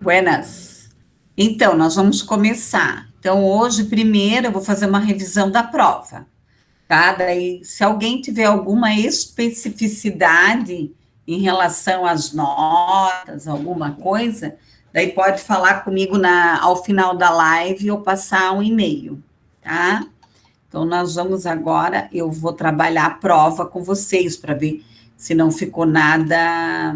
Buenas. Então, nós vamos começar. Então, hoje, primeiro, eu vou fazer uma revisão da prova, tá? Daí, se alguém tiver alguma especificidade em relação às notas, alguma coisa, daí pode falar comigo ao final da live ou passar um e-mail, tá? Então, nós vamos agora, eu vou trabalhar a prova com vocês para ver se não ficou nada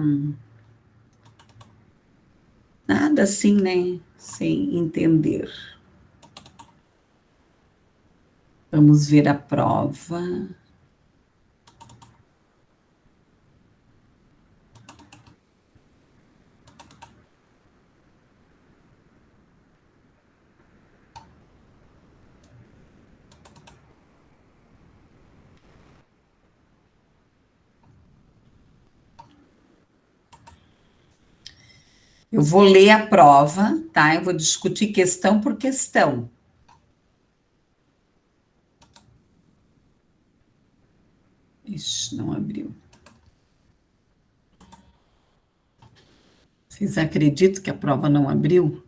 assim, né? Sem entender. Vamos ver a prova. Eu vou ler a prova, tá? Eu vou discutir questão por questão. Ixi, não abriu. Vocês acreditam que a prova não abriu?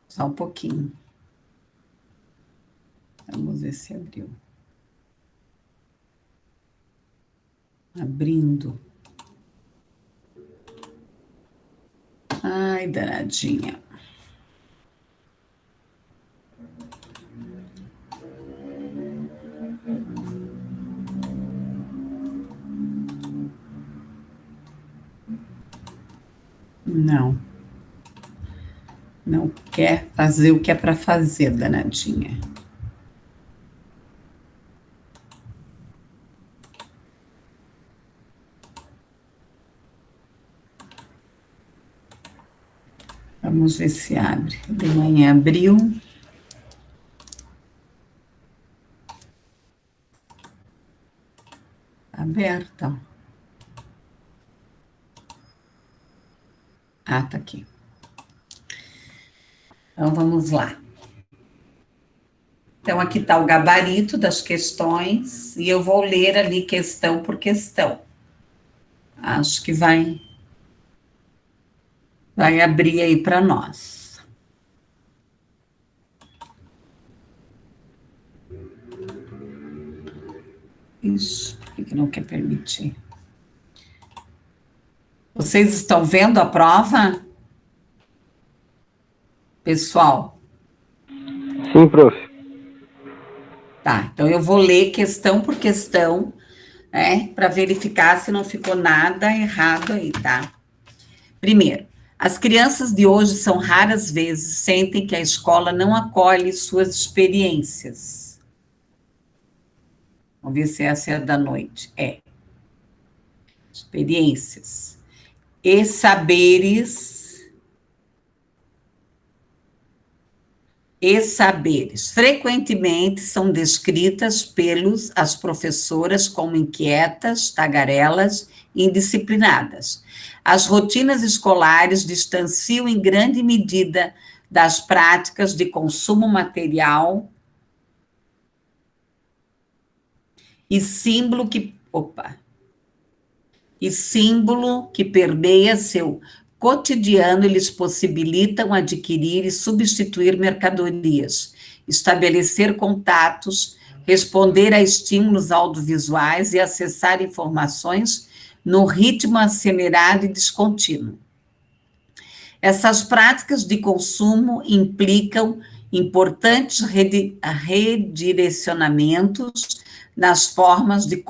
Só um pouquinho. Vamos ver se abriu. Abrindo. Ai, danadinha. Não. Não quer fazer o que é para fazer, danadinha. Vamos ver se abre. De manhã abriu. Aberta. Ah, tá aqui. Então, vamos lá. Então, aqui está o gabarito das questões, e eu vou ler ali questão por questão. Acho que vai abrir aí para nós. Isso, por que não quer permitir? Vocês estão vendo a prova? Pessoal? Sim, prof. Tá, então eu vou ler questão por questão, né, para verificar se não ficou nada errado aí, tá? Primeiro, as crianças de hoje são raras vezes sentem que a escola não acolhe suas experiências. Vamos ver se essa é a da noite. Experiências e saberes frequentemente são descritas pelos as professoras como inquietas, tagarelas e indisciplinadas. As rotinas escolares distanciam em grande medida das práticas de consumo material e símbolo que permeia seu cotidiano e lhes possibilitam adquirir e substituir mercadorias, estabelecer contatos, responder a estímulos audiovisuais e acessar informações no ritmo acelerado e descontínuo. Essas práticas de consumo implicam importantes redirecionamentos nas formas de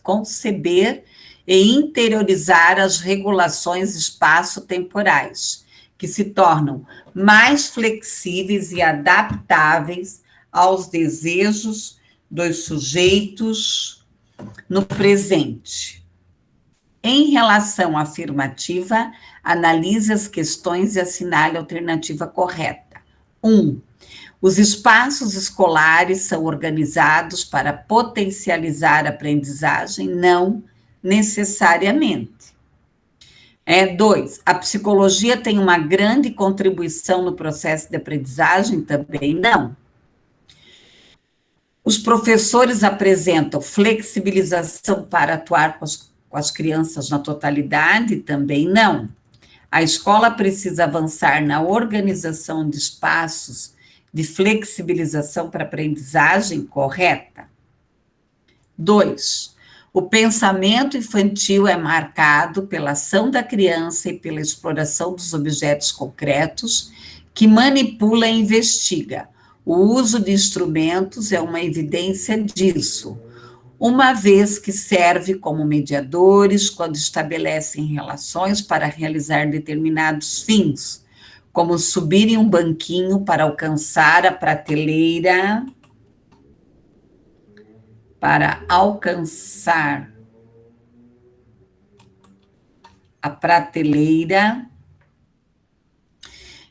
conceber e interiorizar as regulações espaço-temporais, que se tornam mais flexíveis e adaptáveis aos desejos dos sujeitos no presente. Em relação à afirmativa, analise as questões e assinale a alternativa correta. 1. Os espaços escolares são organizados para potencializar a aprendizagem? Não necessariamente. 2. A psicologia tem uma grande contribuição no processo de aprendizagem? Também não. Os professores apresentam flexibilização para atuar com as crianças na totalidade? Também não. A escola precisa avançar na organização de espaços de flexibilização para aprendizagem correta? 2. O pensamento infantil é marcado pela ação da criança e pela exploração dos objetos concretos que manipula e investiga. O uso de instrumentos é uma evidência disso, uma vez que serve como mediadores quando estabelecem relações para realizar determinados fins, como subir em um banquinho para alcançar a prateleira,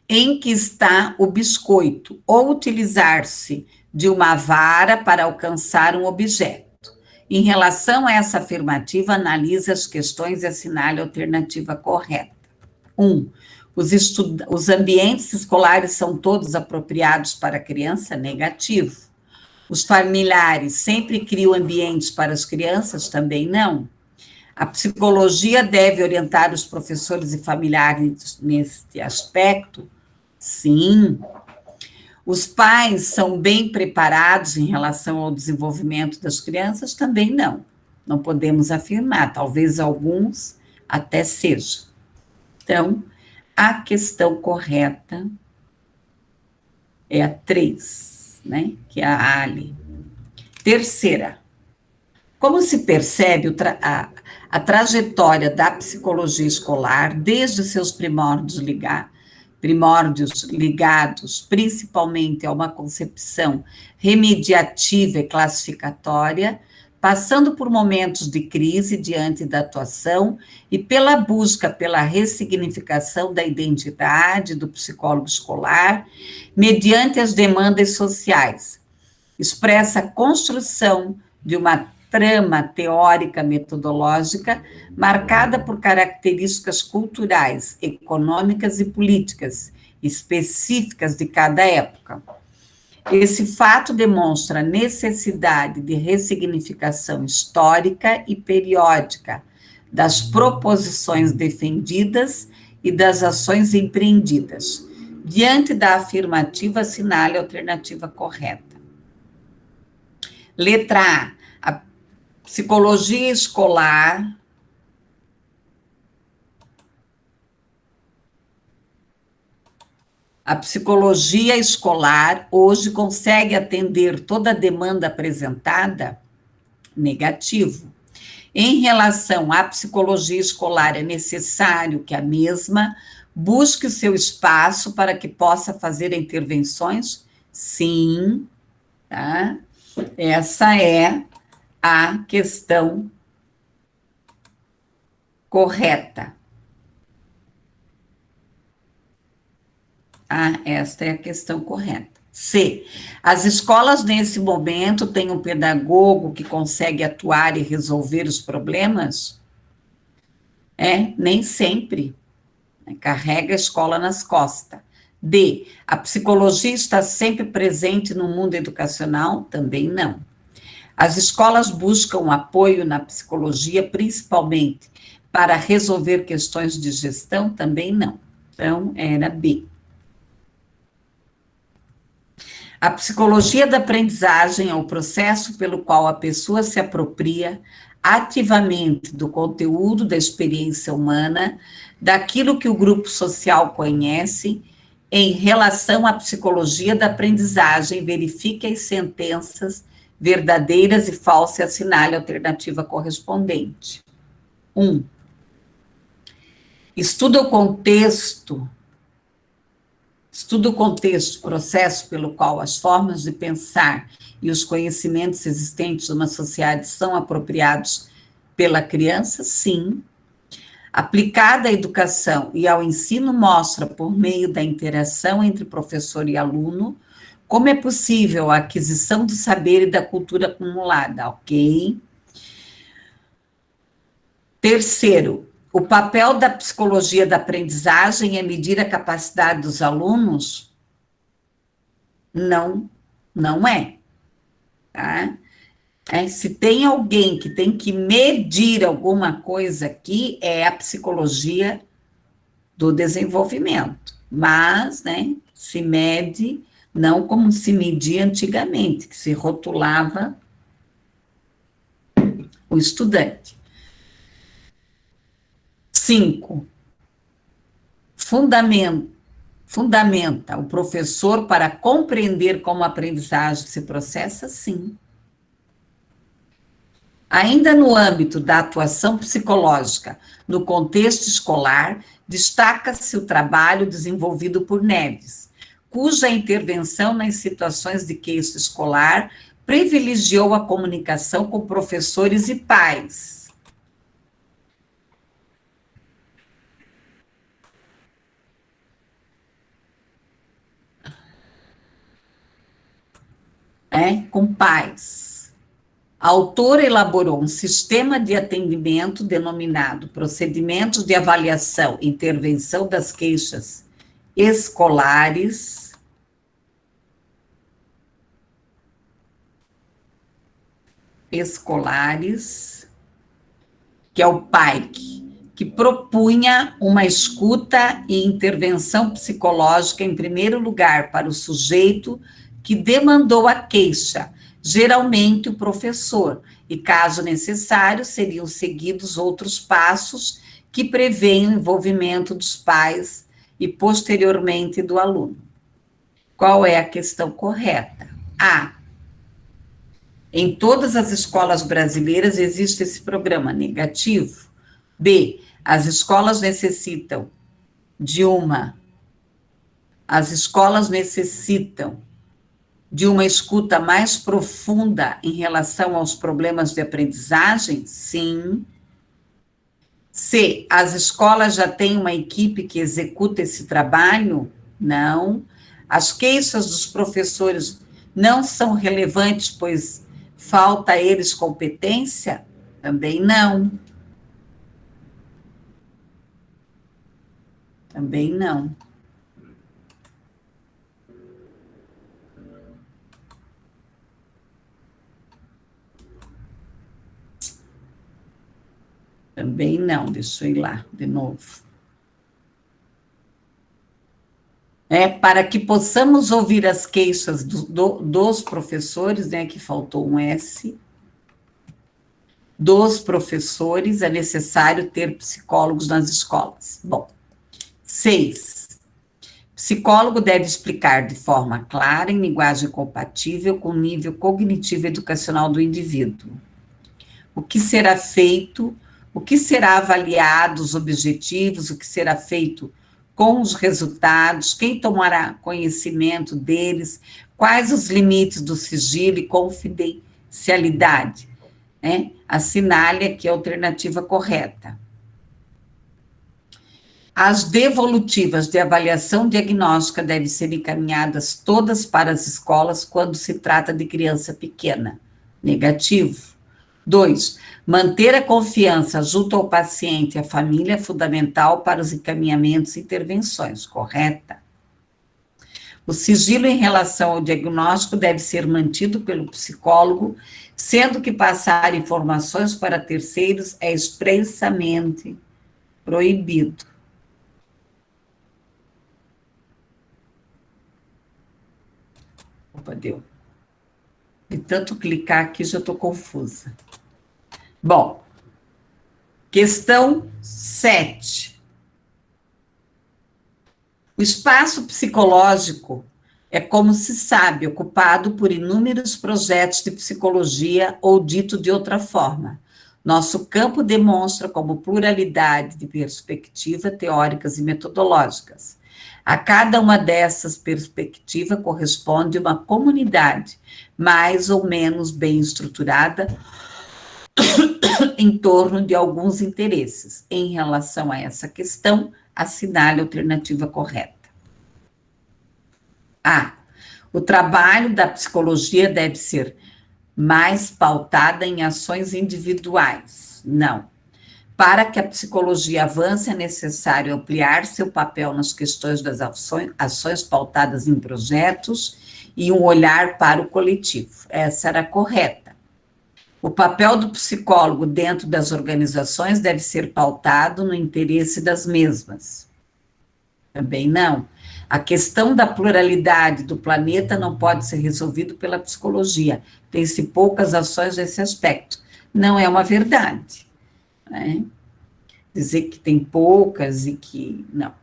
em que está o biscoito, ou utilizar-se de uma vara para alcançar um objeto. Em relação a essa afirmativa, analise as questões e assinale a alternativa correta. 1. Os ambientes escolares são todos apropriados para a criança? Negativo. Os familiares sempre criam ambientes para as crianças? Também não. A psicologia deve orientar os professores e familiares neste aspecto? Sim. Os pais são bem preparados em relação ao desenvolvimento das crianças? Também não. Não podemos afirmar, talvez alguns até sejam. Então, a questão correta é a 3, né? Que é a Ali. Terceira. Como se percebe a trajetória da psicologia escolar desde seus primórdios ligados principalmente a uma concepção remediativa e classificatória, passando por momentos de crise diante da atuação e pela busca pela ressignificação da identidade do psicólogo escolar, mediante as demandas sociais, expressa a construção de uma trama teórica metodológica marcada por características culturais, econômicas e políticas específicas de cada época. Esse fato demonstra a necessidade de ressignificação histórica e periódica das proposições defendidas e das ações empreendidas. Diante da afirmativa, assinale a alternativa correta. Letra A. A psicologia escolar hoje consegue atender toda a demanda apresentada? Negativo. Em relação à psicologia escolar, é necessário que a mesma busque o seu espaço para que possa fazer intervenções? Sim, tá? Essa é a questão correta. Esta é a questão correta. C. As escolas, nesse momento, têm um pedagogo que consegue atuar e resolver os problemas? Nem sempre. Carrega a escola nas costas. D. A psicologia está sempre presente no mundo educacional? Também não. As escolas buscam apoio na psicologia, principalmente para resolver questões de gestão? Também não. Então, era B. A psicologia da aprendizagem é o processo pelo qual a pessoa se apropria ativamente do conteúdo da experiência humana, daquilo que o grupo social conhece, em relação à psicologia da aprendizagem, verifique as sentenças verdadeiras e falsas e assinale a alternativa correspondente. 1. Estuda o contexto, processo pelo qual as formas de pensar e os conhecimentos existentes numa sociedade são apropriados pela criança? Sim. Aplicada à educação e ao ensino, mostra, por meio da interação entre professor e aluno, como é possível a aquisição do saber e da cultura acumulada, ok? Terceiro, o papel da psicologia da aprendizagem é medir a capacidade dos alunos? Não, não é. tá? Se tem alguém que tem que medir alguma coisa aqui, é a psicologia do desenvolvimento, mas, né, se mede não como se media antigamente, que se rotulava o estudante. 5. Fundamenta o professor para compreender como a aprendizagem se processa? Sim. Ainda no âmbito da atuação psicológica no contexto escolar, destaca-se o trabalho desenvolvido por Neves, cuja intervenção nas situações de queixa escolar privilegiou a comunicação com professores e pais. Com pais. A autora elaborou um sistema de atendimento denominado Procedimentos de Avaliação e Intervenção das Queixas Escolares, que é o PAIC, que propunha uma escuta e intervenção psicológica, em primeiro lugar, para o sujeito que demandou a queixa, geralmente o professor, e, caso necessário, seriam seguidos outros passos que prevêem o envolvimento dos pais e, posteriormente, do aluno. Qual é a questão correta? A. Em todas as escolas brasileiras existe esse programa negativo. B. As escolas necessitam de uma escuta mais profunda em relação aos problemas de aprendizagem? Sim. C. As escolas já têm uma equipe que executa esse trabalho? Não. As queixas dos professores não são relevantes, pois falta a eles competência? Também não. Também não. Também não, deixa eu ir lá de novo. Para que possamos ouvir as queixas dos professores, né, que faltou um S, dos professores, é necessário ter psicólogos nas escolas. Bom, 6. Psicólogo deve explicar de forma clara, em linguagem compatível com o nível cognitivo e educacional do indivíduo. O que será feito, o que será avaliado, os objetivos, o que será feito com os resultados, quem tomará conhecimento deles, quais os limites do sigilo e confidencialidade. Assinale aqui a alternativa correta. As devolutivas de avaliação diagnóstica devem ser encaminhadas todas para as escolas quando se trata de criança pequena. Negativo. 2. Manter a confiança junto ao paciente e à família é fundamental para os encaminhamentos e intervenções. Correta. O sigilo em relação ao diagnóstico deve ser mantido pelo psicólogo, sendo que passar informações para terceiros é expressamente proibido. Opa, deu. De tanto clicar aqui, já estou confusa. Bom, questão 7. O espaço psicológico é, como se sabe, ocupado por inúmeros projetos de psicologia, ou dito de outra forma. Nosso campo demonstra como pluralidade de perspectivas teóricas e metodológicas. A cada uma dessas perspectivas corresponde uma comunidade mais ou menos bem estruturada em torno de alguns interesses. Em relação a essa questão, assinale a alternativa correta. A. O trabalho da psicologia deve ser mais pautada em ações individuais. Não. Para que a psicologia avance, é necessário ampliar seu papel nas questões das ações pautadas em projetos e um olhar para o coletivo. Essa era a correta. O papel do psicólogo dentro das organizações deve ser pautado no interesse das mesmas. Também não. A questão da pluralidade do planeta não pode ser resolvida pela psicologia. Tem-se poucas ações nesse aspecto. Não é uma verdade, né? Dizer que tem poucas e que não.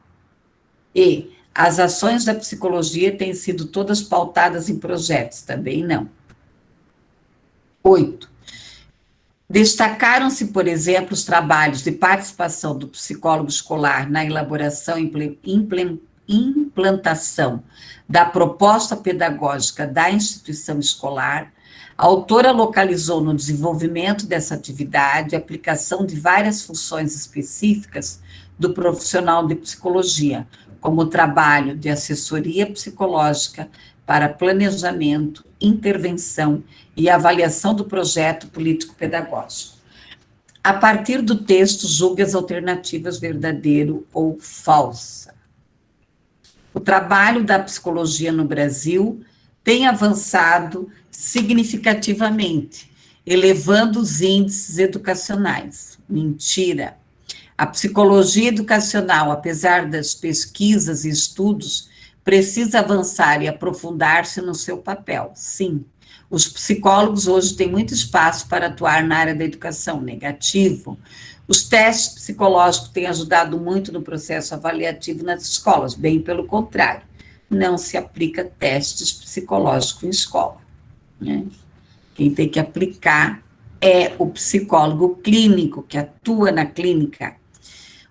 E as ações da psicologia têm sido todas pautadas em projetos. Também não. 8. Destacaram-se, por exemplo, os trabalhos de participação do psicólogo escolar na elaboração e implantação da proposta pedagógica da instituição escolar. A autora localizou no desenvolvimento dessa atividade a aplicação de várias funções específicas do profissional de psicologia, como o trabalho de assessoria psicológica para planejamento, intervenção e avaliação do projeto político-pedagógico. A partir do texto, julgue as alternativas verdadeiro ou falsa. O trabalho da psicologia no Brasil tem avançado significativamente, elevando os índices educacionais. Mentira. A psicologia educacional, apesar das pesquisas e estudos, precisa avançar e aprofundar-se no seu papel. Sim, os psicólogos hoje têm muito espaço para atuar na área da educação. Negativo. Os testes psicológicos têm ajudado muito no processo avaliativo nas escolas. Bem pelo contrário, não se aplica testes psicológicos em escola, né? Quem tem que aplicar é o psicólogo clínico, que atua na clínica.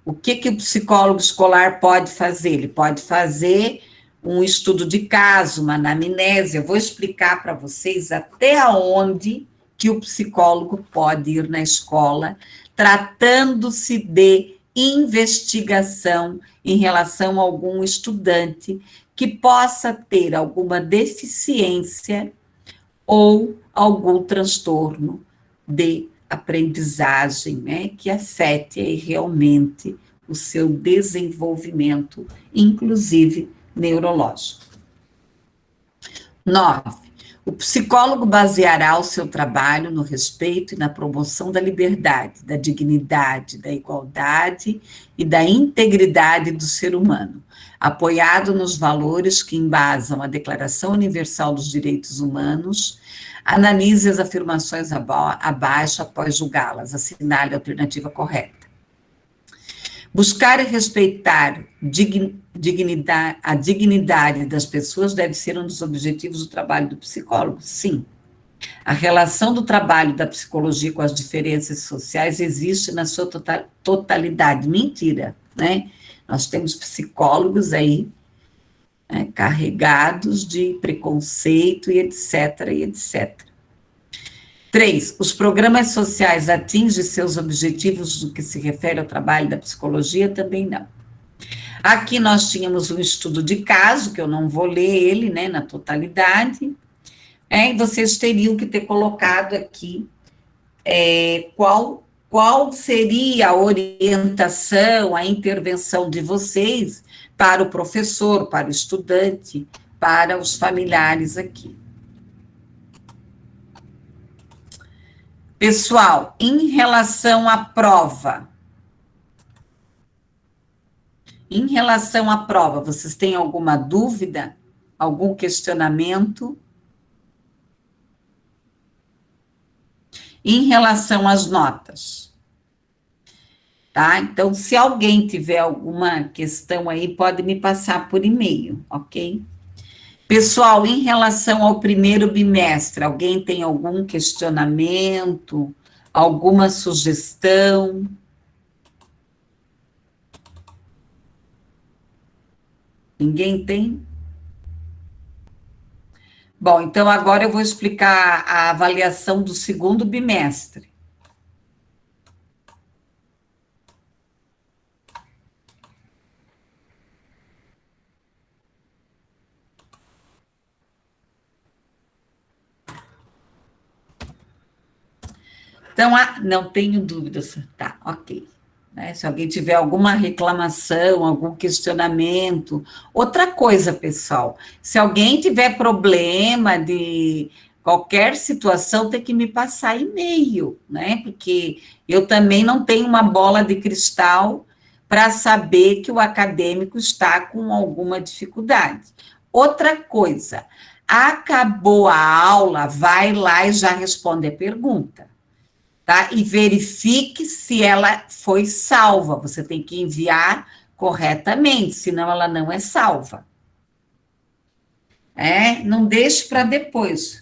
O que o psicólogo escolar pode fazer? Ele pode fazer um estudo de caso, uma anamnese. Eu vou explicar para vocês até onde que o psicólogo pode ir na escola, tratando-se de investigação em relação a algum estudante que possa ter alguma deficiência ou algum transtorno de aprendizagem, né, que afete aí realmente o seu desenvolvimento, inclusive neurológico. 9. O psicólogo baseará o seu trabalho no respeito e na promoção da liberdade, da dignidade, da igualdade e da integridade do ser humano, apoiado nos valores que embasam a Declaração Universal dos Direitos Humanos. Analise as afirmações abaixo após julgá-las, assinale a alternativa correta. Buscar e respeitar a dignidade das pessoas deve ser um dos objetivos do trabalho do psicólogo, sim. A relação do trabalho da psicologia com as diferenças sociais existe na sua totalidade. Mentira, né? Nós temos psicólogos aí, né, carregados de preconceito e etc, e etc. 3. Os programas sociais atingem seus objetivos no que se refere ao trabalho da psicologia? Também não. Aqui nós tínhamos um estudo de caso, que eu não vou ler ele, né, na totalidade, e vocês teriam que ter colocado aqui qual seria a orientação, a intervenção de vocês para o professor, para o estudante, para os familiares aqui. Pessoal, em relação à prova, vocês têm alguma dúvida? Algum questionamento? Em relação às notas, tá? Então, se alguém tiver alguma questão aí, pode me passar por e-mail, ok? Pessoal, em relação ao primeiro bimestre, alguém tem algum questionamento, alguma sugestão? Ninguém tem? Bom, então agora eu vou explicar a avaliação do segundo bimestre. Então, não tenho dúvidas. Tá, ok. né? Se alguém tiver alguma reclamação, algum questionamento. Outra coisa, pessoal, se alguém tiver problema de qualquer situação, tem que me passar e-mail, né? Porque eu também não tenho uma bola de cristal para saber que o acadêmico está com alguma dificuldade. Outra coisa, acabou a aula, vai lá e já responde a pergunta, tá? E verifique se ela foi salva. Você tem que enviar corretamente, senão ela não é salva. Não deixe para depois.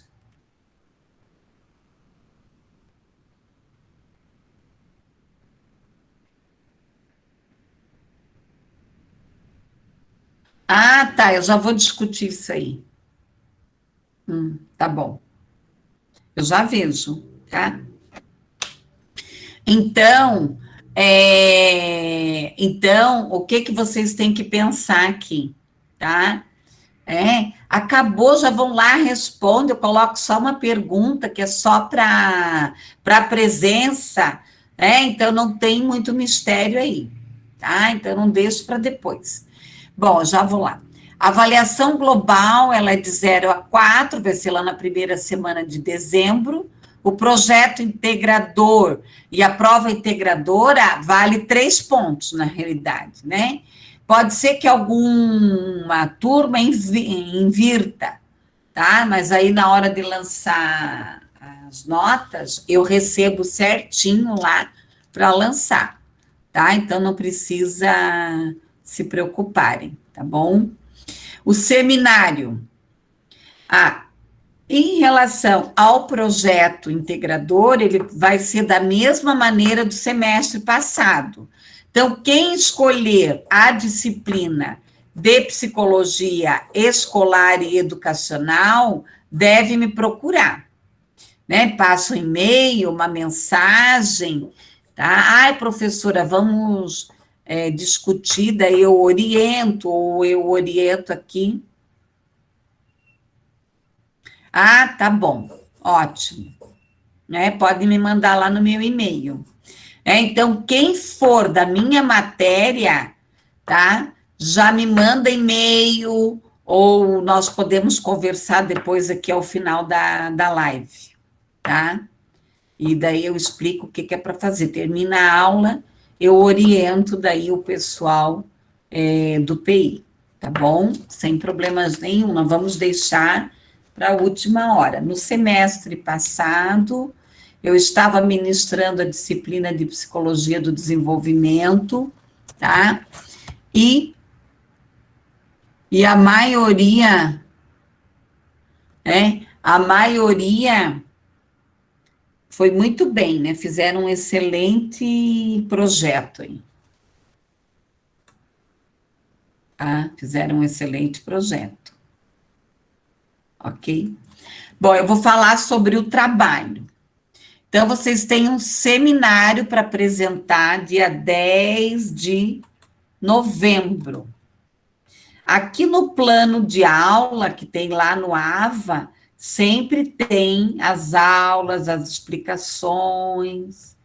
Ah, tá, eu já vou discutir isso aí. Tá bom. Eu já vejo, tá? Então, o que que vocês têm que pensar aqui, tá? Acabou, já vão lá, responde, eu coloco só uma pergunta que é só para presença, então não tem muito mistério aí, tá? Então não deixo para depois. Bom, já vou lá. A avaliação global, ela é de 0 a 4, vai ser lá na primeira semana de dezembro. O projeto integrador e a prova integradora vale 3 pontos, na realidade, né? Pode ser que alguma turma invirta, tá? Mas aí na hora de lançar as notas, eu recebo certinho lá para lançar, tá? Então não precisa se preocuparem, tá bom? O seminário. Ah, em relação ao projeto integrador, ele vai ser da mesma maneira do semestre passado. Então, quem escolher a disciplina de psicologia escolar e educacional deve me procurar, né? Passa um e-mail, uma mensagem, tá? Ai, professora, vamos discutir, daí eu oriento, ou eu oriento aqui. Ah, tá bom, ótimo. Pode me mandar lá no meu e-mail. Então, quem for da minha matéria, tá? Já me manda e-mail, ou nós podemos conversar depois aqui ao final da live, tá? E daí eu explico o que que é para fazer. Termina a aula, eu oriento daí o pessoal do PI, tá bom? Sem problemas nenhum, nós vamos deixar para a última hora. No semestre passado, eu estava ministrando a disciplina de Psicologia do Desenvolvimento, tá? E, e a maioria foi muito bem, né? Fizeram um excelente projeto aí, tá? Fizeram um excelente projeto, ok? Bom, eu vou falar sobre o trabalho. Então, vocês têm um seminário para apresentar dia 10 de novembro. Aqui no plano de aula, que tem lá no AVA, sempre tem as aulas, as explicações,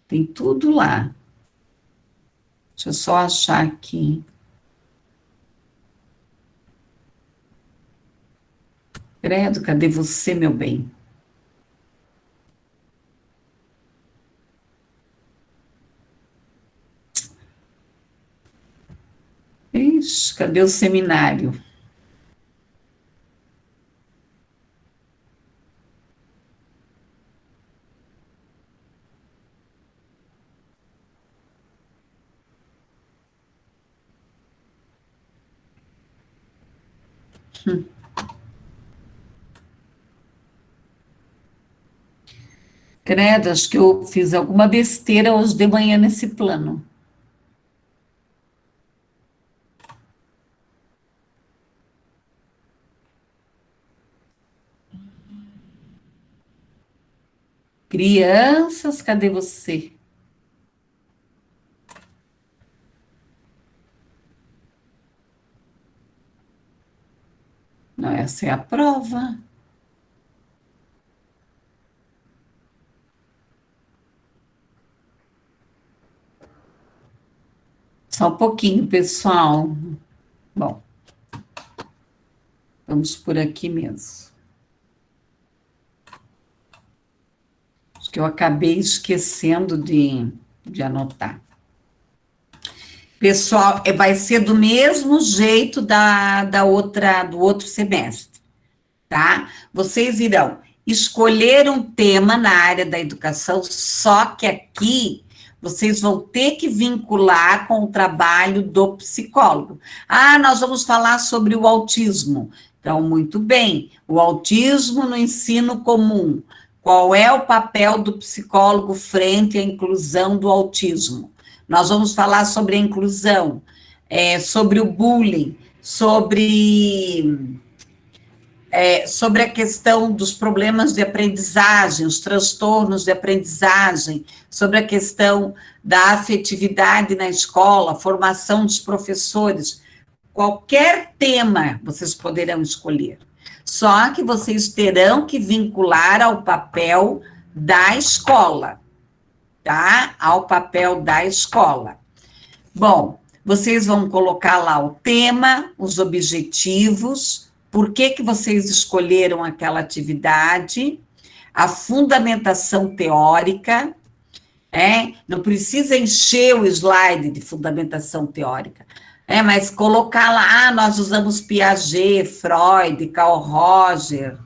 tem tudo lá. Deixa eu só achar aqui. Credo, cadê você, meu bem? Ixi, cadê o seminário? Credo, acho que eu fiz alguma besteira hoje de manhã nesse plano. Crianças, cadê você? Não, essa é a prova. Só um pouquinho, pessoal. Bom, vamos por aqui mesmo. Acho que eu acabei esquecendo de anotar. Pessoal, vai ser do mesmo jeito do outro semestre, tá? Vocês irão escolher um tema na área da educação, só que aqui vocês vão ter que vincular com o trabalho do psicólogo. Ah, nós vamos falar sobre o autismo. Então, muito bem, o autismo no ensino comum. Qual é o papel do psicólogo frente à inclusão do autismo? Nós vamos falar sobre a inclusão, sobre o bullying, sobre a questão dos problemas de aprendizagem, os transtornos de aprendizagem, sobre a questão da afetividade na escola, formação dos professores. Qualquer tema vocês poderão escolher. Só que vocês terão que vincular ao papel da escola, tá? Ao papel da escola. Bom, vocês vão colocar lá o tema, os objetivos, por que vocês escolheram aquela atividade, a fundamentação teórica, não precisa encher o slide de fundamentação teórica, mas colocar lá, nós usamos Piaget, Freud, Carl Roger,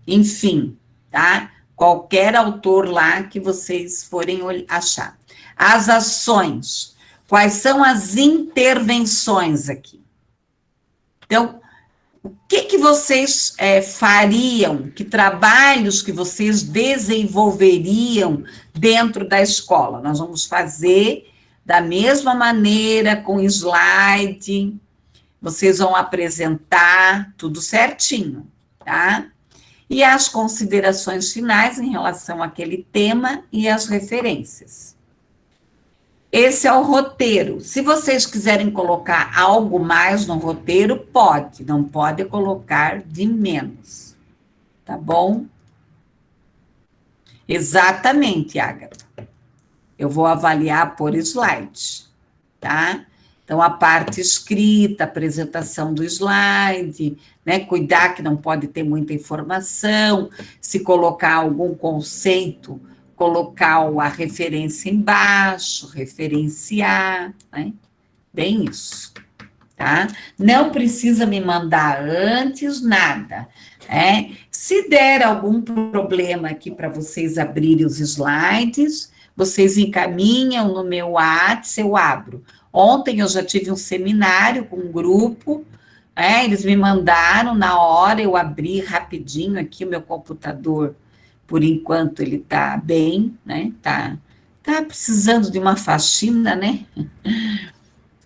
enfim, tá? Qualquer autor lá que vocês forem achar. As ações, quais são as intervenções aqui? Então, o que vocês fariam, que trabalhos que vocês desenvolveriam dentro da escola? Nós vamos fazer da mesma maneira, com slide, vocês vão apresentar tudo certinho, tá? E as considerações finais em relação àquele tema e as referências. Esse é o roteiro. Se vocês quiserem colocar algo mais no roteiro, pode, não pode colocar de menos, tá bom? Exatamente, Ágata. Eu vou avaliar por slide, tá? Então, a parte escrita, apresentação do slide, né? Cuidar que não pode ter muita informação, se colocar algum conceito, colocar a referência embaixo, referenciar, né? Bem isso, tá? Não precisa me mandar antes nada, Se der algum problema aqui para vocês abrirem os slides, vocês encaminham no meu WhatsApp, eu abro. Ontem eu já tive um seminário com um grupo, eles me mandaram na hora, eu abri rapidinho aqui o meu computador. Por enquanto ele está bem, né? Tá precisando de uma faxina, né?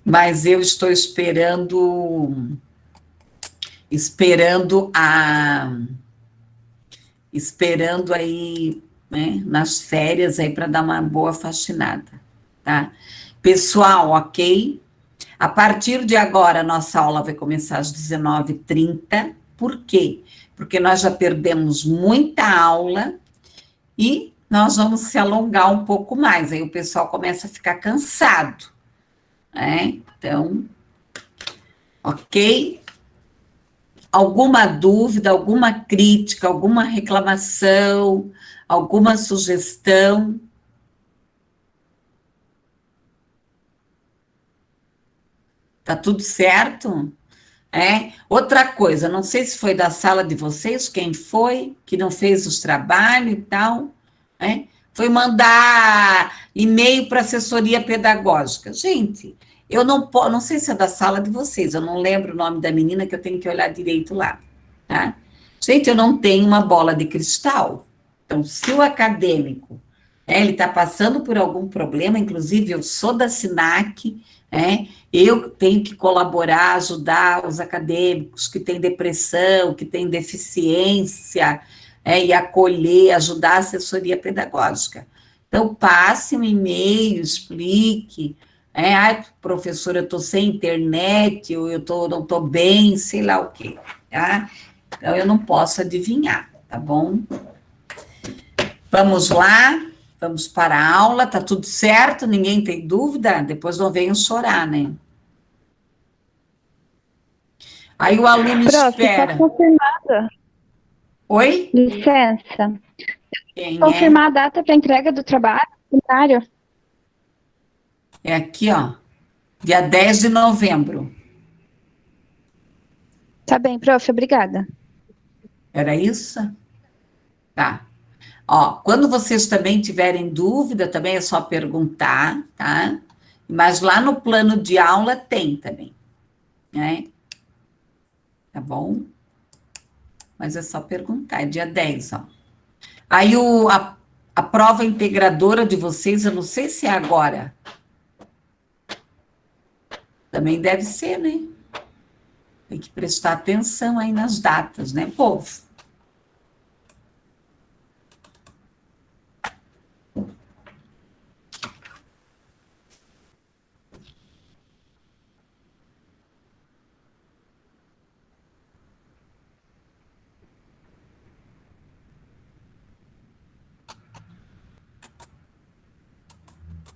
Mas eu estou esperando aí, né, nas férias aí para dar uma boa faxinada, tá? Pessoal, ok? A partir de agora, a nossa aula vai começar às 19h30. Por quê? Porque nós já perdemos muita aula e nós vamos se alongar um pouco mais, aí o pessoal começa a ficar cansado, né? Então, ok? Alguma dúvida, alguma crítica, alguma reclamação, alguma sugestão? Tá tudo certo? Outra coisa, não sei se foi da sala de vocês, quem foi, que não fez os trabalhos e tal, foi mandar e-mail para assessoria pedagógica. Gente, eu não sei se é da sala de vocês, eu não lembro o nome da menina, que eu tenho que olhar direito lá, tá? Gente, eu não tenho uma bola de cristal. Então, se o acadêmico, ele está passando por algum problema, inclusive eu sou da SINAC, eu tenho que colaborar, ajudar os acadêmicos que têm depressão, que têm deficiência, e acolher, ajudar a assessoria pedagógica. Então, passe um e-mail, explique, professora, eu estou sem internet, ou não estou bem, sei lá o quê, tá? Então, eu não posso adivinhar, tá bom? Vamos lá? Vamos para a aula, tá tudo certo? Ninguém tem dúvida? Depois não venham chorar, né? Aí o aluno Prof, só espera. confirmada. Oi? Licença. Quem é? Confirmar a data para entrega do trabalho, horário. É aqui, ó. Dia 10 de novembro. Tá bem, prof, obrigada. Era isso? Tá. Ó, quando vocês também tiverem dúvida, também é só perguntar, tá? Mas lá no plano de aula tem também, né? Tá bom? Mas é só perguntar, é dia 10, ó. Aí a prova integradora de vocês, eu não sei se é agora. Também deve ser, né? Tem que prestar atenção aí nas datas, né, povo?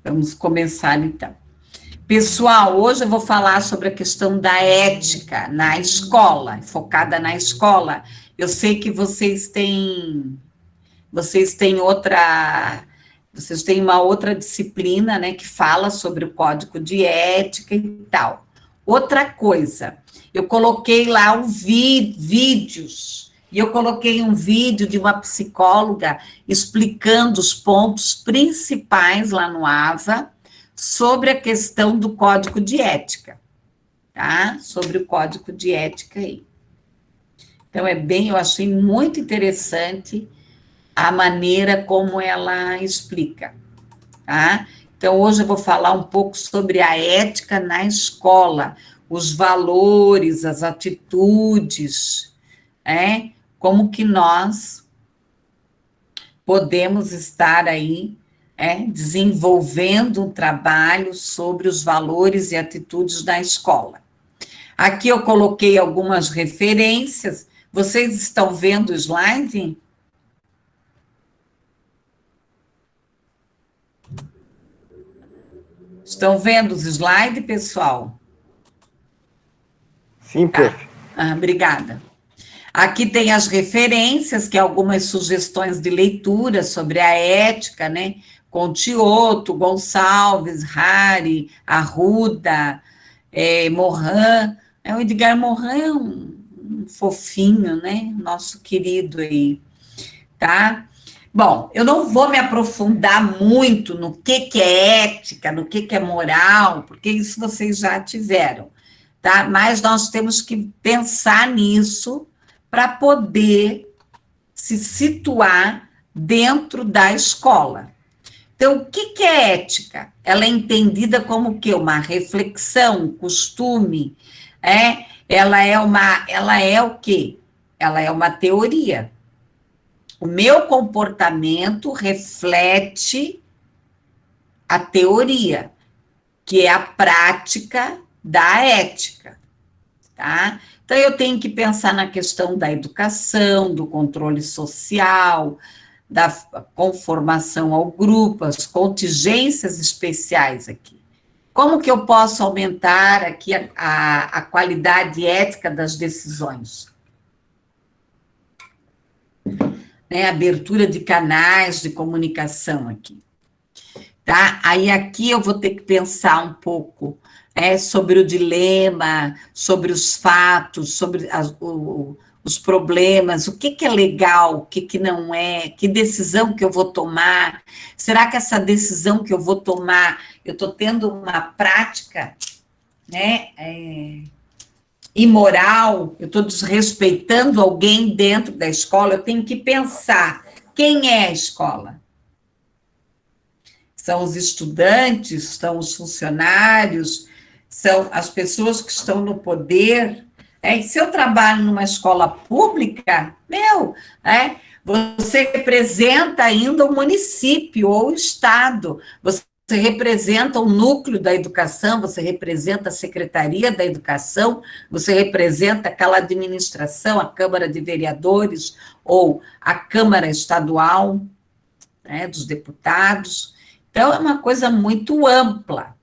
Vamos começar então. Pessoal, hoje eu vou falar sobre a questão da ética na escola, focada na escola. Eu sei que vocês têm uma outra disciplina, né, que fala sobre o código de ética e tal. Outra coisa, eu coloquei lá vídeos, e eu coloquei um vídeo de uma psicóloga explicando os pontos principais lá no AVA sobre a questão do código de ética, tá? Sobre o código de ética aí. Então, eu achei muito interessante a maneira como ela explica, tá? Então, hoje eu vou falar um pouco sobre a ética na escola, os valores, as atitudes, como que nós podemos estar aí, desenvolvendo um trabalho sobre os valores e atitudes da escola. Aqui eu coloquei algumas referências, vocês estão vendo o slide? Estão vendo os slides, pessoal? Sim, prof. Obrigada. Aqui tem as referências, que é algumas sugestões de leitura sobre a ética, né? Contioto, Gonçalves, Hari, Arruda, Morin. O Edgar Morin é um fofinho, né? Nosso querido aí, tá? Bom, eu não vou me aprofundar muito no que é ética, no que é moral, porque isso vocês já tiveram, tá? Mas nós temos que pensar nisso para poder se situar dentro da escola. Então, o que é ética? Ela é entendida como o quê? Uma reflexão, costume, ela é o quê? Ela é uma teoria. O meu comportamento reflete a teoria, que é a prática da ética, tá? Então, eu tenho que pensar na questão da educação, do controle social, da conformação ao grupo, as contingências especiais aqui. Como que eu posso aumentar aqui a qualidade ética das decisões? Abertura de canais de comunicação aqui. Tá? Aí aqui eu vou ter que pensar um pouco sobre o dilema, sobre os fatos, sobre os problemas, o que é legal, o que não é, que decisão que eu vou tomar, será que essa decisão que eu vou tomar, eu estou tendo uma prática, imoral, eu estou desrespeitando alguém dentro da escola, eu tenho que pensar, quem é a escola? São os estudantes, são os funcionários, são as pessoas que estão no poder. E se eu trabalho numa escola pública, você representa ainda o município ou o estado, você representa o núcleo da educação, você representa a secretaria da educação, você representa aquela administração, a Câmara de Vereadores ou a Câmara Estadual. né, dos deputados. Então, é uma coisa muito ampla.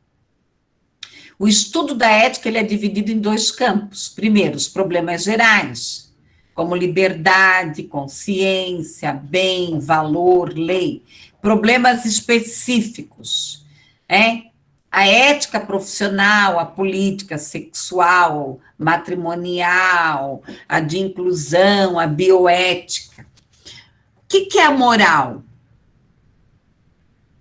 O estudo da ética ele é dividido em dois campos. Primeiro, os problemas gerais, como liberdade, consciência, bem, valor, lei. Problemas específicos, a ética profissional, a política sexual, matrimonial, a de inclusão, a bioética. O que é a moral?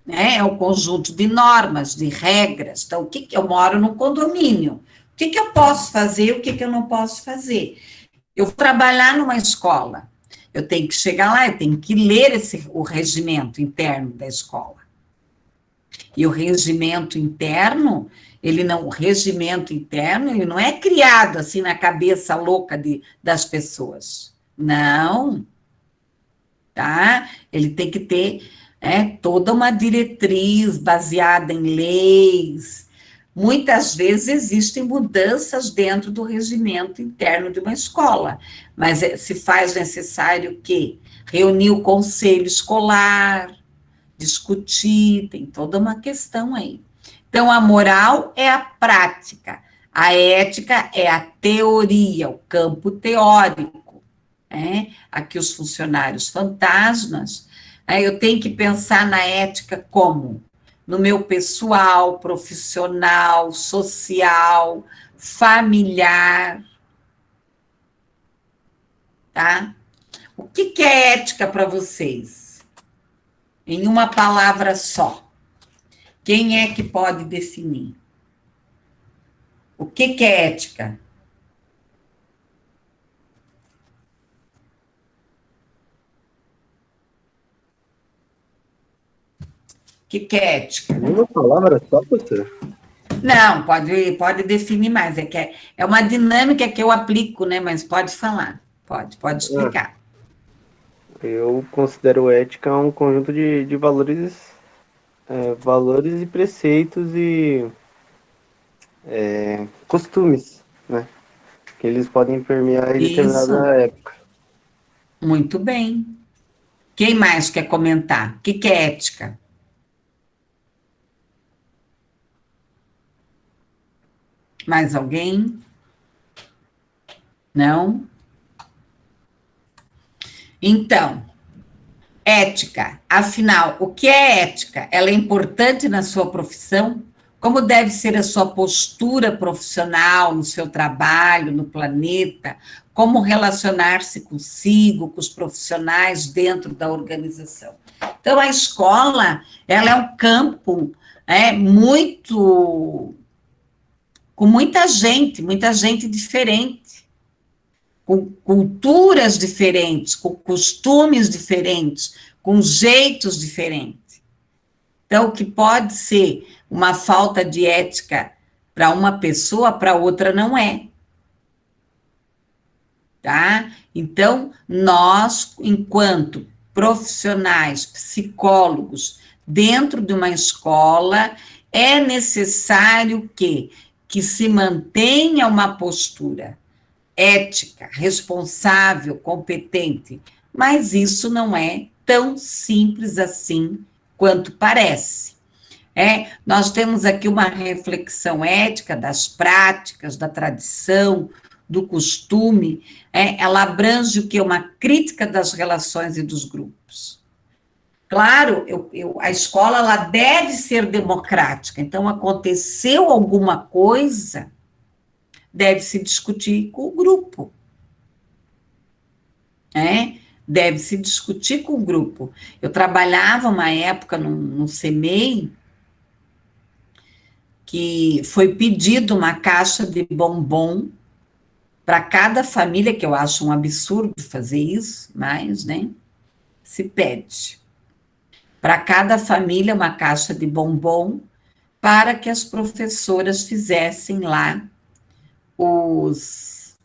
É o conjunto de normas, de regras. Então, eu moro num condomínio. O que eu posso fazer e o que eu não posso fazer? Eu vou trabalhar numa escola. Eu tenho que chegar lá, eu tenho que ler o regimento interno da escola. E o regimento interno, ele não é criado assim na cabeça louca das pessoas. Não. Tá? Ele tem que ter toda uma diretriz baseada em leis. Muitas vezes existem mudanças dentro do regimento interno de uma escola, mas se faz necessário o quê? Reunir o conselho escolar, discutir, tem toda uma questão aí. Então, a moral é a prática, a ética é a teoria, o campo teórico. Aqui os funcionários fantasmas, eu tenho que pensar na ética como? No meu pessoal, profissional, social, familiar, tá? O que é ética para vocês? Em uma palavra só. Quem é que pode definir? O que é ética? O que é ética? Uma palavra só, professor? Não, pode definir mais. É uma dinâmica que eu aplico, né? Mas pode falar, pode explicar. Eu considero ética um conjunto de valores, valores e preceitos e costumes, né? Que eles podem permear em Isso, determinada época. muito bem. Quem mais quer comentar? O que é ética? Mais alguém? Não? Então, ética. Afinal, o que é ética? Ela é importante na sua profissão? Como deve ser a sua postura profissional no seu trabalho, no planeta? Como relacionar-se consigo, com os profissionais dentro da organização? Então, a escola, ela é um campo muito com muita gente diferente, com culturas diferentes, com costumes diferentes, com jeitos diferentes. Então, o que pode ser uma falta de ética para uma pessoa, para outra não é. Tá? Então, nós, enquanto profissionais, psicólogos, dentro de uma escola, é necessário que se mantenha uma postura ética, responsável, competente, mas isso não é tão simples assim quanto parece. Nós temos aqui uma reflexão ética das práticas, da tradição, do costume, ela abrange o que? Uma crítica das relações e dos grupos. Claro, a escola ela deve ser democrática, então aconteceu alguma coisa, deve se discutir com o grupo. Deve se discutir com o grupo. Eu trabalhava uma época no CEMEI, que foi pedido uma caixa de bombom para cada família, que eu acho um absurdo fazer isso, mas, se pede. Para cada família, uma caixa de bombom, para que as professoras fizessem lá os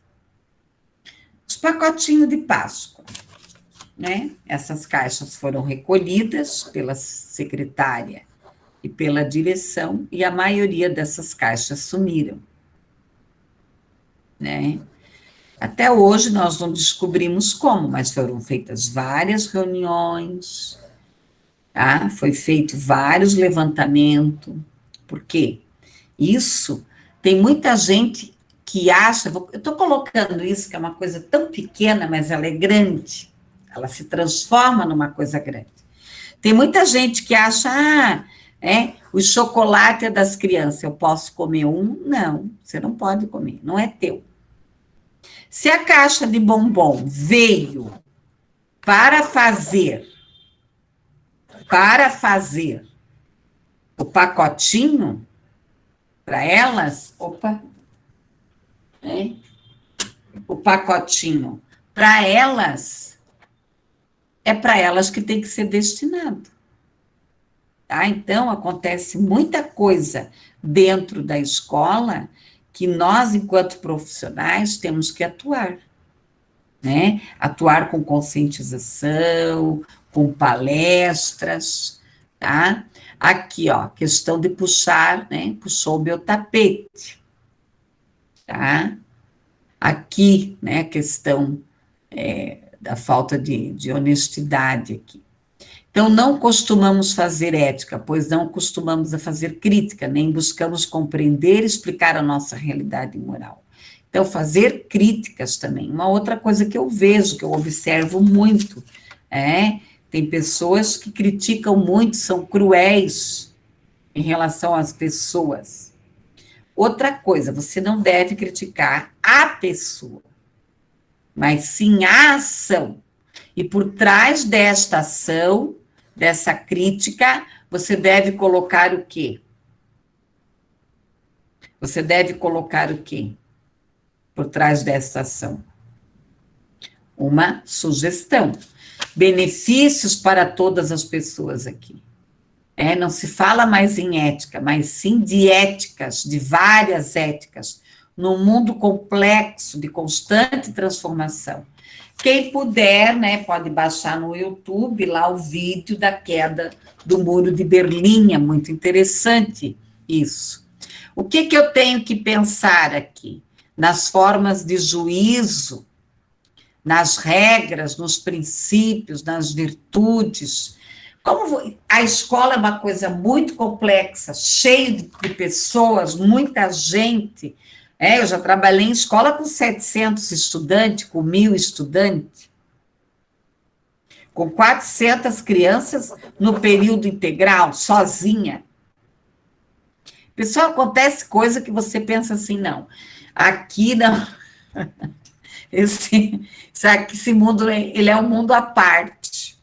pacotinhos de Páscoa. Essas caixas foram recolhidas pela secretária e pela direção, e a maioria dessas caixas sumiram. Até hoje nós não descobrimos como, mas foram feitas várias reuniões, tá? Foi feito vários levantamentos, por quê? Isso, tem muita gente que acha, eu estou colocando isso, que é uma coisa tão pequena, mas ela é grande, ela se transforma numa coisa grande. Tem muita gente que acha, o chocolate é das crianças, eu posso comer um? Não, você não pode comer, não é teu. Se a caixa de bombom veio para fazer o pacotinho para elas, o pacotinho para elas, é para elas que tem que ser destinado. Tá? Então, acontece muita coisa dentro da escola que nós, enquanto profissionais, temos que atuar. Né? Atuar com conscientização, com palestras, tá? Aqui, ó, questão de puxar, né? Puxou o meu tapete, tá? Aqui, né, a questão da falta de honestidade aqui. Então, não costumamos fazer ética, pois não costumamos a fazer crítica, nem buscamos compreender e explicar a nossa realidade moral. Então, fazer críticas também. Uma outra coisa que eu vejo, que eu observo muito, tem pessoas que criticam muito, são cruéis em relação às pessoas. Outra coisa, você não deve criticar a pessoa, mas sim a ação. E por trás desta ação, dessa crítica, você deve colocar o quê? Você deve colocar o quê? Por trás dessa ação? Uma sugestão. Benefícios para todas as pessoas aqui. Não se fala mais em ética, mas sim de éticas, de várias éticas, num mundo complexo, de constante transformação. Quem puder, né, pode baixar no YouTube lá o vídeo da queda do Muro de Berlim, é muito interessante isso. O que eu tenho que pensar aqui? Nas formas de juízo, nas regras, nos princípios, nas virtudes. Como a escola é uma coisa muito complexa, cheia de pessoas, muita gente. Eu já trabalhei em escola com 700 estudantes, com 1.000 estudantes, com 400 crianças no período integral, sozinha. Pessoal, acontece coisa que você pensa assim, não, aqui não, esse mundo, ele é um mundo à parte,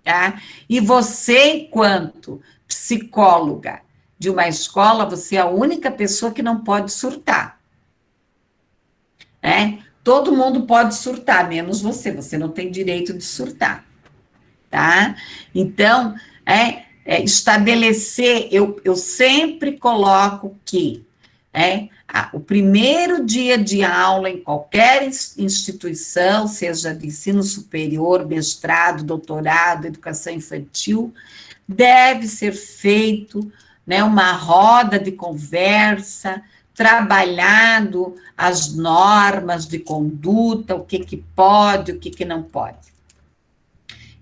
tá? E você, enquanto psicóloga de uma escola, você é a única pessoa que não pode surtar. Todo mundo pode surtar, menos você não tem direito de surtar, tá? Então, estabelecer, eu sempre coloco que o primeiro dia de aula em qualquer instituição, seja de ensino superior, mestrado, doutorado, educação infantil, deve ser feito, né, uma roda de conversa, trabalhado as normas de conduta, o que pode, o que não pode.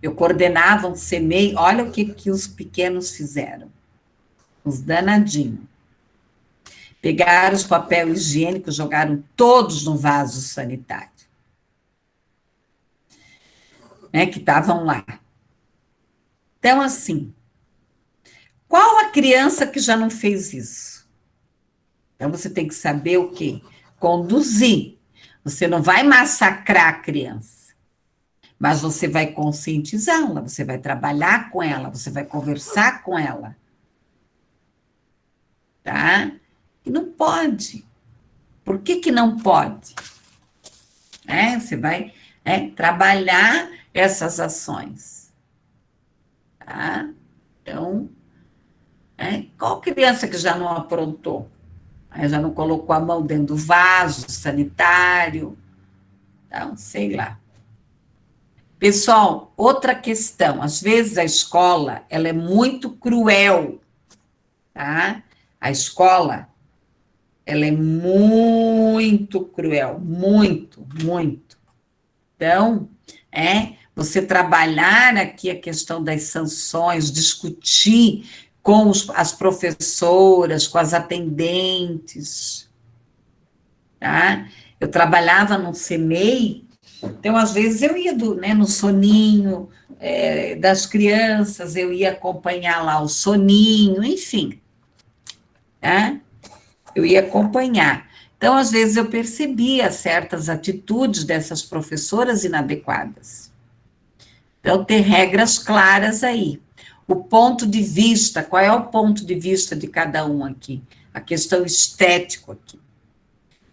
Eu coordenava um CMEI, olha o que os pequenos fizeram, os danadinhos. Pegaram os papel higiênico, jogaram todos no vaso sanitário, que estavam lá. Então, assim, qual a criança que já não fez isso? Então, você tem que saber o quê? Conduzir. Você não vai massacrar a criança, mas você vai conscientizá-la, você vai trabalhar com ela, você vai conversar com ela. Tá? E não pode. Por que não pode? Você vai trabalhar essas ações. Tá? Então, qual criança que já não aprontou? Já não colocou a mão dentro do vaso sanitário? Então, sei lá. Pessoal, outra questão. Às vezes a escola, ela é muito cruel, tá? A escola, ela é muito cruel, muito, muito. Então, você trabalhar aqui a questão das sanções, discutir com as professoras, com as atendentes, tá? Eu trabalhava no CMEI, então, às vezes, eu ia no soninho das crianças, eu ia acompanhar lá o soninho, enfim, tá? Eu ia acompanhar. Então, às vezes, eu percebia certas atitudes dessas professoras inadequadas. Então, ter regras claras aí. O ponto de vista, qual é o ponto de vista de cada um aqui? A questão estética aqui,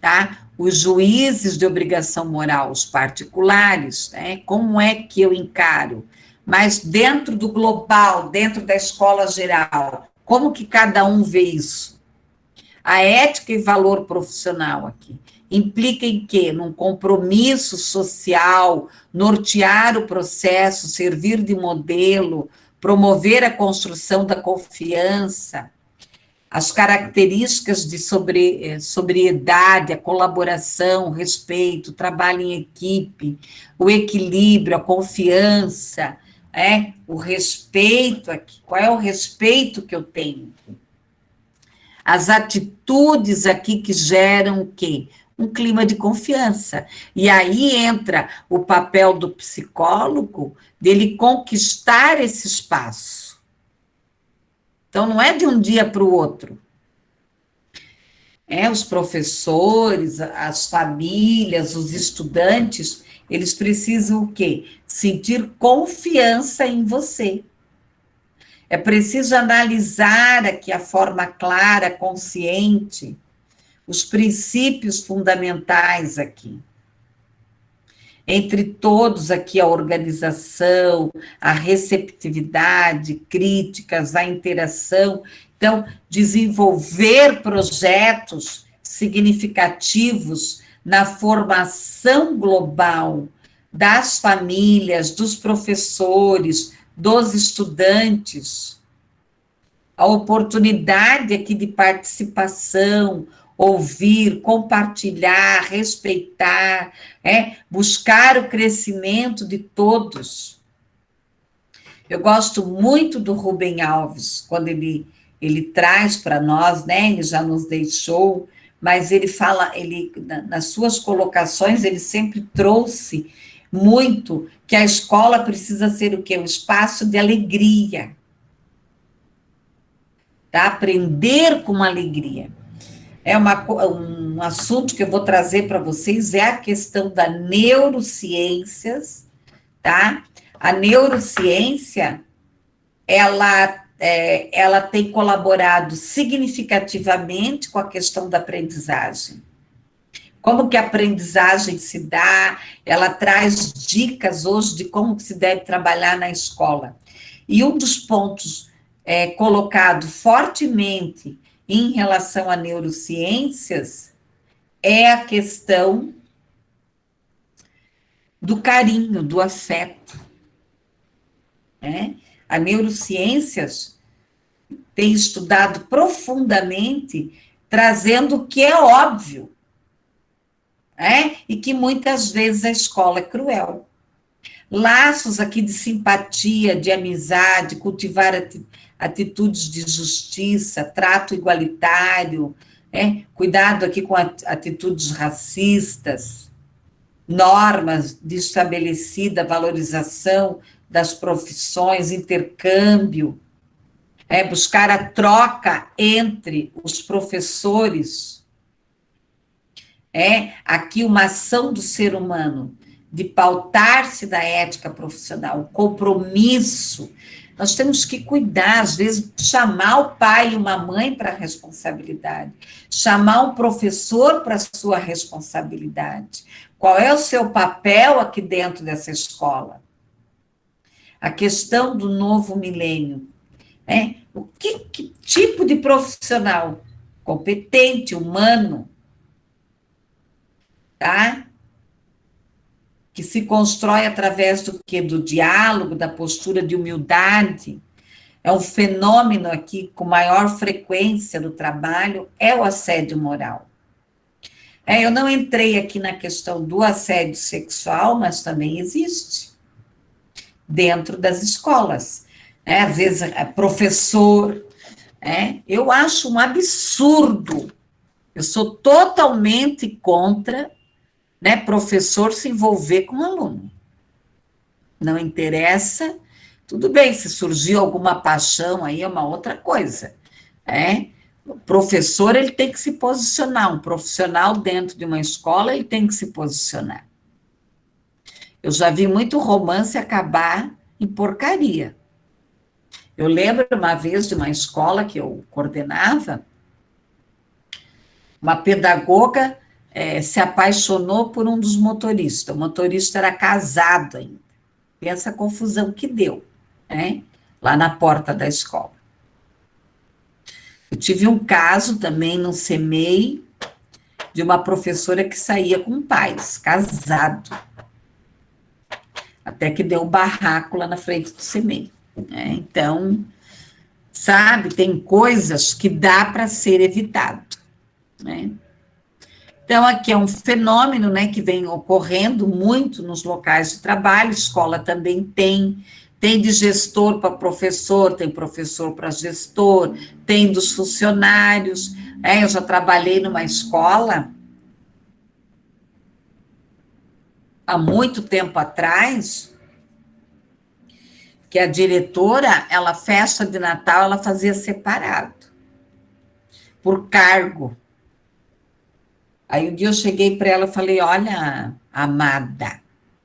tá? Os juízes de obrigação moral, os particulares, né? Como é que eu encaro? Mas dentro do global, dentro da escola geral, como que cada um vê isso? A ética e valor profissional aqui implica em quê? Num compromisso social, nortear o processo, servir de modelo, promover a construção da confiança, as características de sobriedade, a colaboração, o respeito, o trabalho em equipe, o equilíbrio, a confiança, o respeito aqui. Qual é o respeito que eu tenho? As atitudes aqui que geram o quê? Um clima de confiança. E aí entra o papel do psicólogo, dele conquistar esse espaço. Então, não é de um dia para o outro. Os professores, as famílias, os estudantes, eles precisam o quê? Sentir confiança em você. É preciso analisar aqui a forma clara, consciente, os princípios fundamentais aqui. Entre todos aqui, a organização, a receptividade, críticas, a interação. Então, desenvolver projetos significativos na formação global das famílias, dos professores, dos estudantes, a oportunidade aqui de participação, ouvir, compartilhar, respeitar, buscar o crescimento de todos. Eu gosto muito do Rubem Alves, quando ele traz para nós, ele já nos deixou, mas ele fala, nas suas colocações, ele sempre trouxe muito que a escola precisa ser o quê? Um espaço de alegria. Tá? Aprender com alegria. Um assunto que eu vou trazer para vocês é a questão da neurociências, tá? A neurociência, ela tem colaborado significativamente com a questão da aprendizagem. Como que a aprendizagem se dá, ela traz dicas hoje de como se deve trabalhar na escola. E um dos pontos colocado fortemente em relação a neurociências é a questão do carinho, do afeto. A neurociências tem estudado profundamente, trazendo o que é óbvio, e que muitas vezes a escola é cruel. Laços aqui de simpatia, de amizade, cultivar atitudes de justiça, trato igualitário, cuidado aqui com atitudes racistas, normas de estabelecida valorização das profissões, intercâmbio, buscar a troca entre os professores, aqui uma ação do ser humano, de pautar-se da ética profissional, o compromisso. Nós temos que cuidar, às vezes, chamar o pai e uma mãe para a responsabilidade, chamar um professor para a sua responsabilidade. Qual é o seu papel aqui dentro dessa escola? A questão do novo milênio. Que tipo de profissional? Competente, humano, tá? Que se constrói através do quê? Do diálogo, da postura de humildade. É um fenômeno aqui com maior frequência no trabalho, é o assédio moral. Eu não entrei aqui na questão do assédio sexual, mas também existe. dentro das escolas, né? Às vezes é professor, né? Eu acho um absurdo, eu sou totalmente contra, né, professor se envolver com aluno. Não interessa, tudo bem, se surgiu alguma paixão aí é uma outra coisa, né? O professor, ele tem que se posicionar, um profissional dentro de uma escola, ele tem que se posicionar. Eu já vi muito romance acabar em porcaria. Eu lembro uma vez de uma escola que eu coordenava, uma pedagoga se apaixonou por um dos motoristas. O motorista era casado ainda. Pensa a confusão que deu, né? Lá na porta da escola. Eu tive um caso também no CEMEI, de uma professora que saía com pais, casado. Até que deu um barraco lá na frente do CEMEI. Né? Então, sabe, tem coisas que dá para ser evitado. Né? Então, aqui é um fenômeno, né, que vem ocorrendo muito nos locais de trabalho, escola também tem de gestor para professor, tem professor para gestor, tem dos funcionários. Eu já trabalhei numa escola há muito tempo atrás, que a diretora, ela, festa de Natal, ela fazia separado, por cargo. Aí um dia eu cheguei para ela e falei, olha, amada,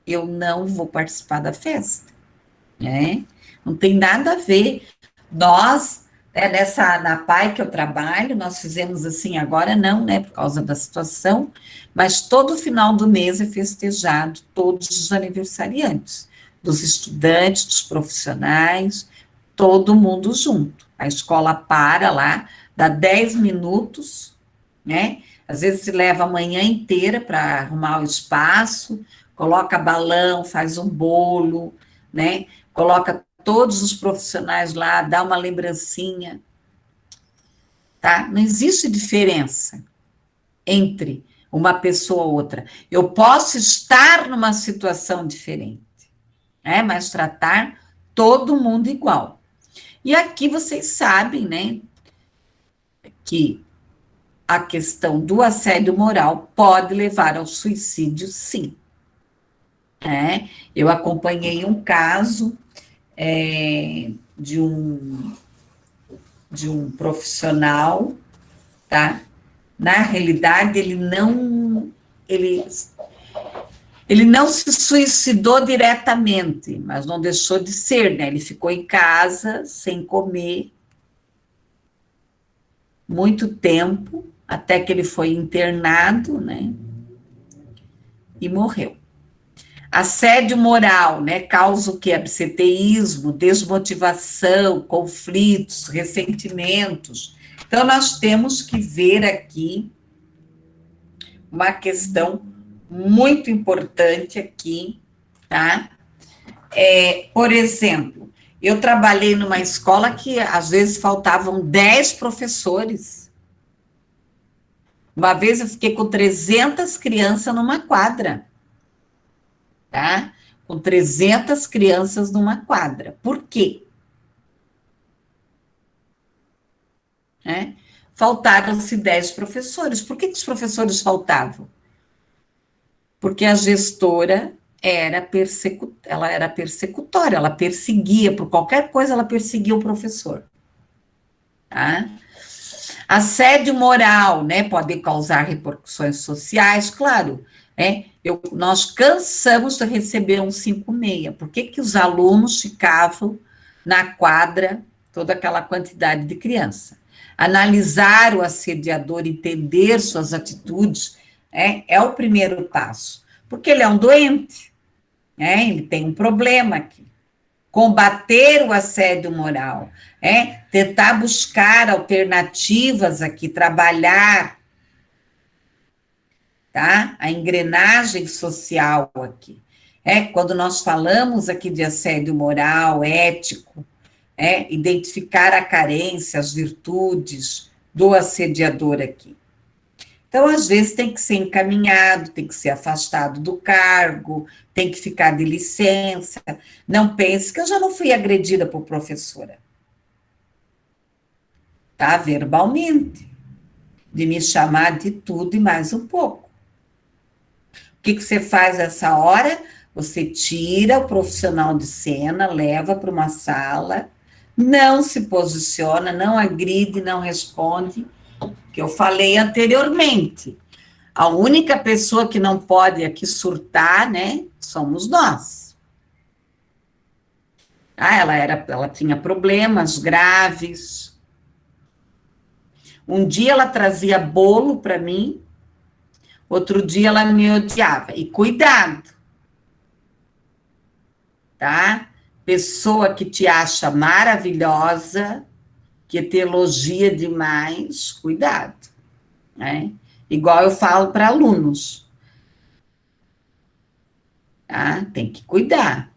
eu não vou participar da festa, né? Não tem nada a ver. Nós, na PAI que eu trabalho, nós fizemos assim, agora não, né, por causa da situação, mas todo final do mês é festejado, todos os aniversariantes, dos estudantes, dos profissionais, todo mundo junto. A escola para lá, dá 10 minutos, né? Às vezes se leva a manhã inteira para arrumar o espaço, coloca balão, faz um bolo, né? Coloca todos os profissionais lá, dá uma lembrancinha, tá? Não existe diferença entre uma pessoa ou outra. Eu posso estar numa situação diferente, né? Mas tratar todo mundo igual. E aqui vocês sabem, né, que a questão do assédio moral pode levar ao suicídio, sim. Eu acompanhei um caso de um profissional, tá? Na realidade, ele não se suicidou diretamente, mas não deixou de ser, né? Ele ficou em casa, sem comer, muito tempo, até que ele foi internado, né? E morreu. Assédio moral, né? Causa o quê? Absenteísmo, desmotivação, conflitos, ressentimentos. Então, nós temos que ver aqui uma questão muito importante aqui, tá? Por exemplo, eu trabalhei numa escola que, às vezes, faltavam 10 professores. Uma vez eu fiquei com 300 crianças numa quadra, tá? Com 300 crianças numa quadra. Por quê? Faltaram-se 10 professores. Por que os professores faltavam? Porque a gestora ela era persecutória, ela perseguia, por qualquer coisa ela perseguia o professor. Tá? Assédio moral, né, pode causar repercussões sociais, claro, né, nós cansamos de receber um 5-6, por que os alunos ficavam na quadra, toda aquela quantidade de criança? Analisar o assediador, entender suas atitudes, é o primeiro passo, porque ele é um doente, ele tem um problema aqui. Combater o assédio moral, tentar buscar alternativas aqui, trabalhar, tá? A engrenagem social aqui. Quando nós falamos aqui de assédio moral, ético, identificar a carência, as virtudes do assediador aqui. Então, às vezes, tem que ser encaminhado, tem que ser afastado do cargo, tem que ficar de licença. Não pense que eu já não fui agredida por professora, tá? Verbalmente, de me chamar de tudo e mais um pouco. O que você faz nessa hora? Você tira o profissional de cena, leva para uma sala, não se posiciona, não agride, não responde, que eu falei anteriormente. A única pessoa que não pode aqui surtar, né, somos nós. Ela tinha problemas graves. Um dia ela trazia bolo para mim, outro dia ela me odiava. E cuidado, tá? Pessoa que te acha maravilhosa, que te elogia demais, cuidado, né? Igual eu falo para alunos, tá? Tem que cuidar.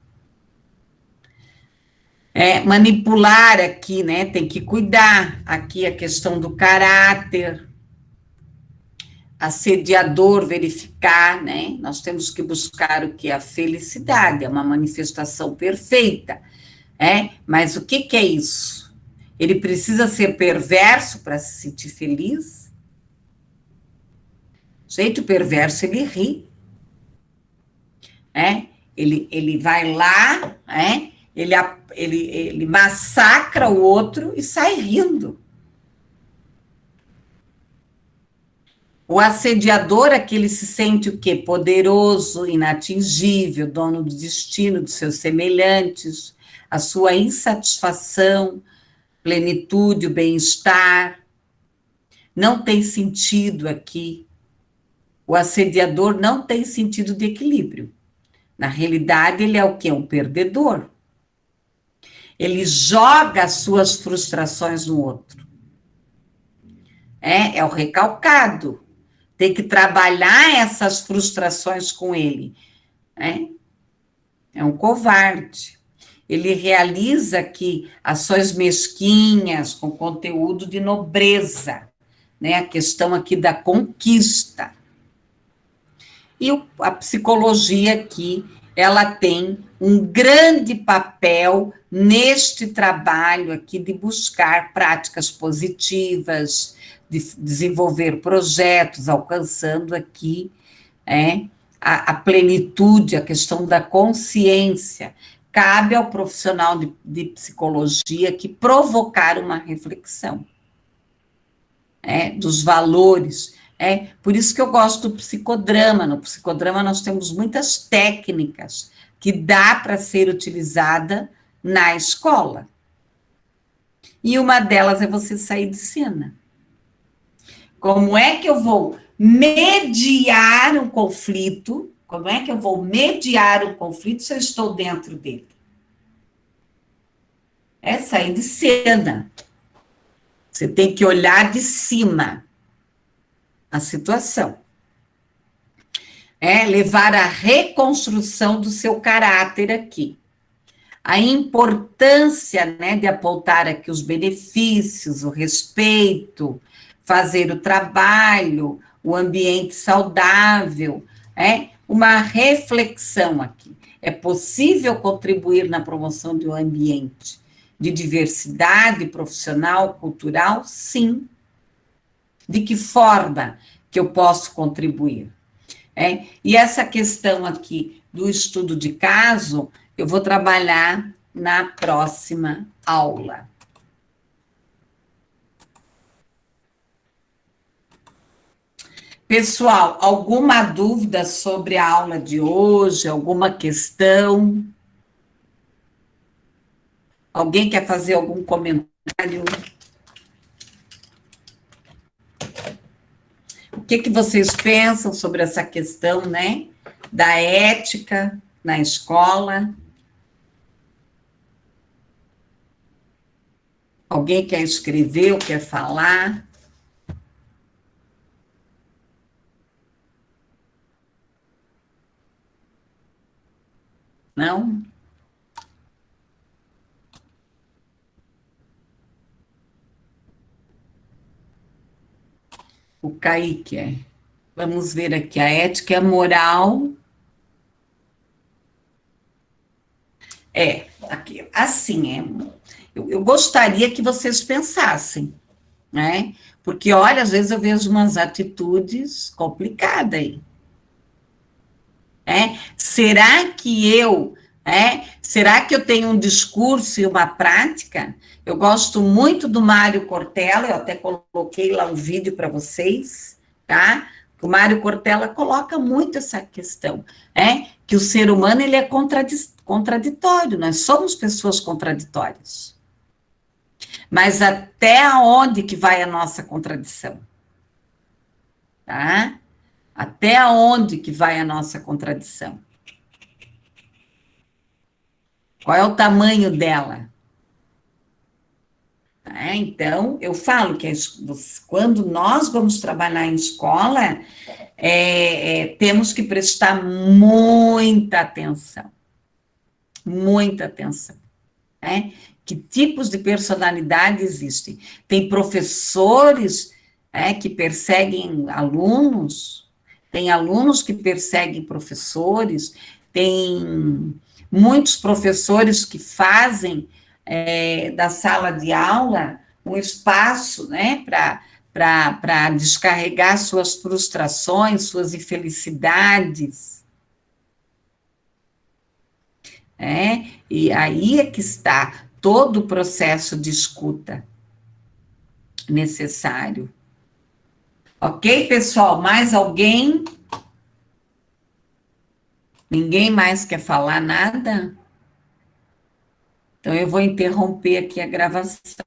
Manipular aqui, né? Tem que cuidar aqui a questão do caráter, assediador, verificar, né? Nós temos que buscar o que é a felicidade, é uma manifestação perfeita, Mas o que é isso? Ele precisa ser perverso para se sentir feliz? Gente, o perverso, ele ri, ele vai lá, ele massacra o outro e sai rindo. O assediador é que ele se sente o quê? Poderoso, inatingível, dono do destino dos seus semelhantes, a sua insatisfação, plenitude, o bem-estar. Não tem sentido aqui. O assediador não tem sentido de equilíbrio. Na realidade, ele é o quê? Um perdedor. Ele joga as suas frustrações no outro. É o recalcado. Tem que trabalhar essas frustrações com ele. É um covarde. Ele realiza aqui ações mesquinhas, com conteúdo de nobreza, A questão aqui da conquista. E a psicologia aqui, ela tem um grande papel neste trabalho aqui de buscar práticas positivas, de desenvolver projetos, alcançando aqui a plenitude, a questão da consciência. Cabe ao profissional de psicologia que provocar uma reflexão dos valores. Por isso que eu gosto do psicodrama. No psicodrama nós temos muitas técnicas que dá para ser utilizada na escola. E uma delas é você sair de cena. Como é que eu vou mediar um conflito? Como é que eu vou mediar um conflito se eu estou dentro dele? É sair de cena. Você tem que olhar de cima a situação. Levar à reconstrução do seu caráter aqui. A importância, de apontar aqui os benefícios, o respeito, fazer o trabalho, o ambiente saudável, uma reflexão aqui. É possível contribuir na promoção de um ambiente de diversidade profissional, cultural? Sim. De que forma que eu posso contribuir? E essa questão aqui do estudo de caso, eu vou trabalhar na próxima aula. Pessoal, alguma dúvida sobre a aula de hoje? Alguma questão? Alguém quer fazer algum comentário? O que vocês pensam sobre essa questão, da ética na escola? Alguém quer escrever ou quer falar? Não? O Kaique é. Vamos ver aqui, a ética e a moral. Aqui, assim, eu gostaria que vocês pensassem, né? Porque, olha, às vezes eu vejo umas atitudes complicadas aí. Será que eu tenho um discurso e uma prática? Eu gosto muito do Mário Cortella, eu até coloquei lá um vídeo para vocês, tá? O Mário Cortella coloca muito essa questão, que o ser humano ele é contraditório, nós somos pessoas contraditórias. Mas até onde que vai a nossa contradição? Tá? Até onde que vai a nossa contradição? Qual é o tamanho dela? Então, eu falo que quando nós vamos trabalhar em escola, temos que prestar muita atenção. Muita atenção. Que tipos de personalidade existem? Tem professores que perseguem alunos, tem alunos que perseguem professores, tem muitos professores que fazem da sala de aula um espaço, para descarregar suas frustrações, suas infelicidades. E aí é que está todo o processo de escuta necessário. Ok, pessoal? Mais alguém? Ninguém mais quer falar nada? Então, eu vou interromper aqui a gravação.